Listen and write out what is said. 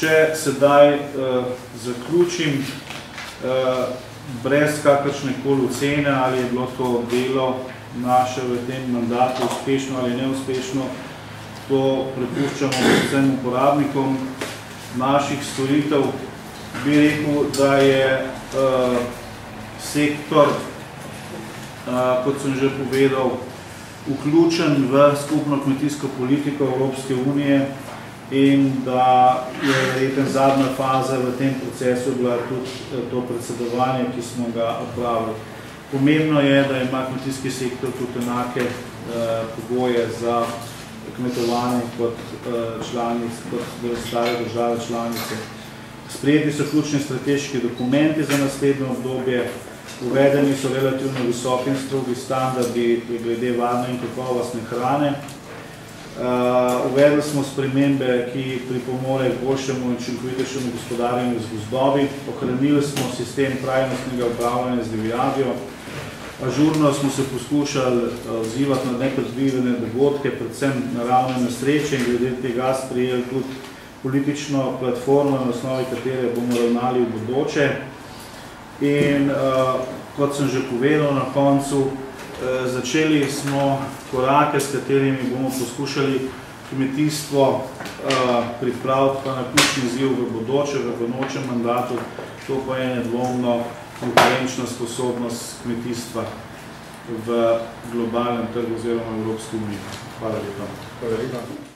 Če sedaj zaključim, brez kakršne koli ocene, ali je bilo to delo naše v tem mandatu uspešno ali neuspešno, to prepuščamo predvsem uporabnikom naših storitev. Bi rekel, da je sektor, kot sem že povedal, vključen v skupno kmetijsko politiko Evropske unije in da je verjetno zadnja faza v tem procesu bila tudi to predsedovanje, ki smo ga opravili. Pomembno je, da ima kmetijski sektor tudi enake pogoje za kmetovanje kot stare države članice. Sprejeti so ključni strateški dokumenti za naslednje obdobje, uvedeni so relativno visoki in strogi standardi glede varne in kakovostne hrane. Uvedli smo spremembe, ki pripomore k boljšemu in učinkovitejšemu gospodarjenju z gozdovi. Ohranili smo sistem trajnostnega upravljanja z divjadjo. Ažurno smo se poskušali odzivati na nepredvidene dogodke, predvsem naravne nesreče, in glede tega sprejeli tudi politično platformo, na osnovi katere bomo ravnali v bodoče. In kot sem že povedal na koncu, začeli smo korake, s katerimi bomo poskušali kmetijstvo pripraviti pa na ključni izziv v bodoče, v bodočem mandatu, to pa je nedvomno konkurenčna sposobnost kmetijstva v globalnem trgu oziroma Evropski uniji. Hvala lepa.